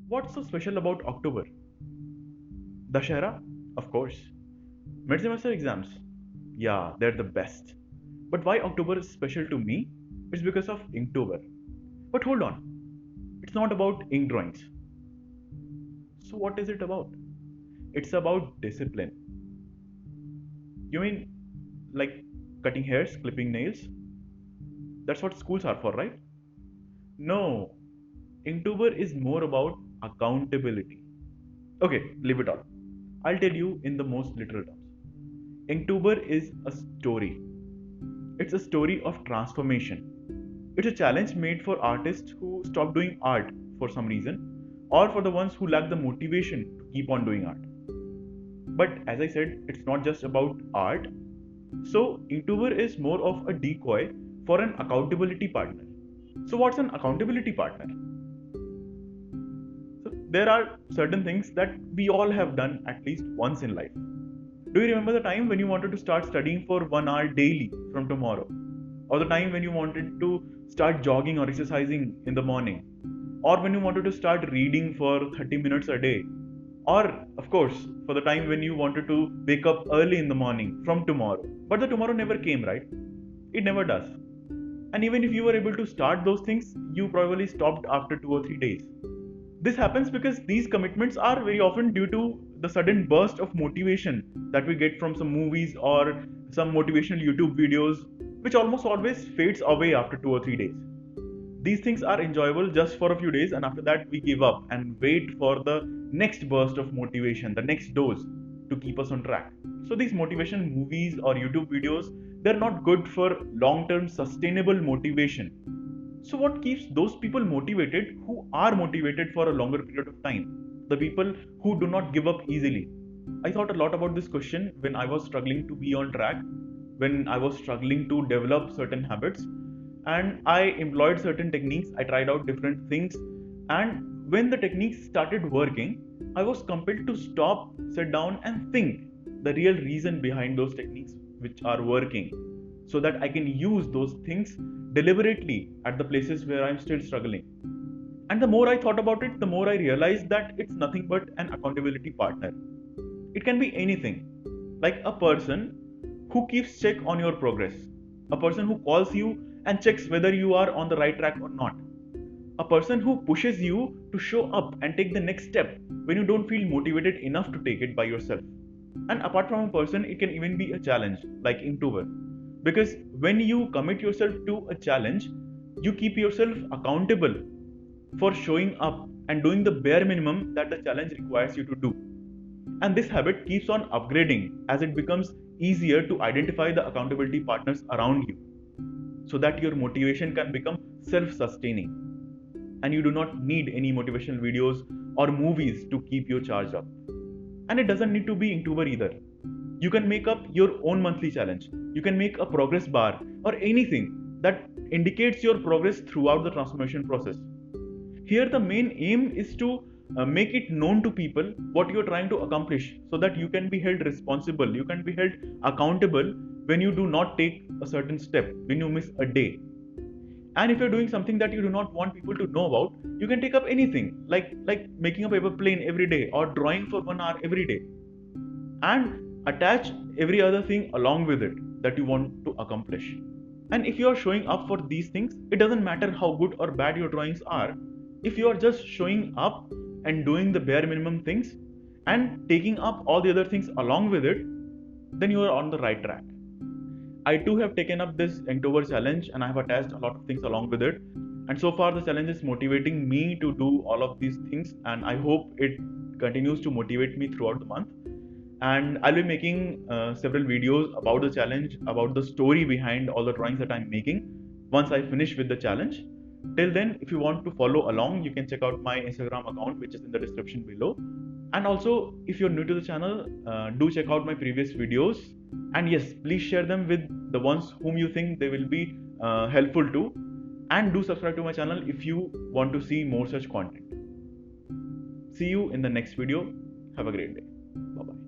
What's so special about October? Dashera? Of course. Mid-semester exams? Yeah, they're the best. But why October is special to me? It's because of Inktober. But hold on, it's not about ink drawings. So what is it about? It's about discipline. You mean like cutting hairs, clipping nails? That's what schools are for, right? No. Inktober is more about accountability. Okay, leave it all. I'll tell you in the most literal terms. Inktober is a story. It's a story of transformation. It's a challenge made for artists who stop doing art for some reason, or for the ones who lack the motivation to keep on doing art. But as I said, it's not just about art. So, Inktober is more of a decoy for an accountability partner. So, what's an accountability partner? So, there are certain things that we all have done at least once in life. Do you remember the time when you wanted to start studying for 1 hour daily from tomorrow? Or the time when you wanted to start jogging or exercising in the morning? Or when you wanted to start reading for 30 minutes a day? Or, of course, for the time when you wanted to wake up early in the morning from tomorrow? But the tomorrow never came, right? It never does. And even if you were able to start those things, you probably stopped after 2 or 3 days. This happens because these commitments are very often due to the sudden burst of motivation that we get from some movies or some motivational YouTube videos, which almost always fades away after 2 or 3 days. These things are enjoyable just for a few days, and after that, we give up and wait for the next burst of motivation, the next dose to keep us on track. So, these motivation movies or YouTube videos, they're not good for long term sustainable motivation. So, what keeps those people motivated who are motivated for a longer period of time? The people who do not give up easily. I thought a lot about this question when I was struggling to be on track, when I was struggling to develop certain habits, and I employed certain techniques. I tried out different things, and when the techniques started working, I was compelled to stop, sit down, and think the real reason behind those techniques which are working so that I can use those things deliberately at the places where I'm still struggling. And the more I thought about it, the more I realized that it's nothing but an accountability partner. It can be anything, like a person who keeps check on your progress, a person who calls you and checks whether you are on the right track or not, a person who pushes you to show up and take the next step when you don't feel motivated enough to take it by yourself. And apart from a person, it can even be a challenge like Inktober. Because when you commit yourself to a challenge, you keep yourself accountable for showing up and doing the bare minimum that the challenge requires you to do. And this habit keeps on upgrading as it becomes easier to identify the accountability partners around you so that your motivation can become self sustaining and you do not need any motivational videos or movies to keep you charged up. And it doesn't need to be Inktober either. You can make up your own monthly challenge. You can make a progress bar or anything that indicates your progress throughout the transformation process. Here, the main aim is to make it known to people what you're trying to accomplish so that you can be held responsible, you can be held accountable when you do not take a certain step, when you miss a day. And if you're doing something that you do not want people to know about, you can take up anything like making a paper plane every day or drawing for 1 hour every day and attach every other thing along with it that you want to accomplish. And if you are showing up for these things, it doesn't matter how good or bad your drawings are. If you are just showing up and doing the bare minimum things and taking up all the other things along with it, then you are on the right track. I too have taken up this Inktober challenge and I have attached a lot of things along with it. And so far, the challenge is motivating me to do all of these things, and I hope it continues to motivate me throughout the month. And I'll be making several videos about the challenge, about the story behind all the drawings that I'm making once I finish with the challenge. Till then, if you want to follow along, you can check out my Instagram account, which is in the description below. And also, if you're new to the channel, do check out my previous videos. And yes, please share them with the ones whom you think they will be helpful to. And do subscribe to my channel if you want to see more such content. See you in the next video. Have a great day. Bye bye.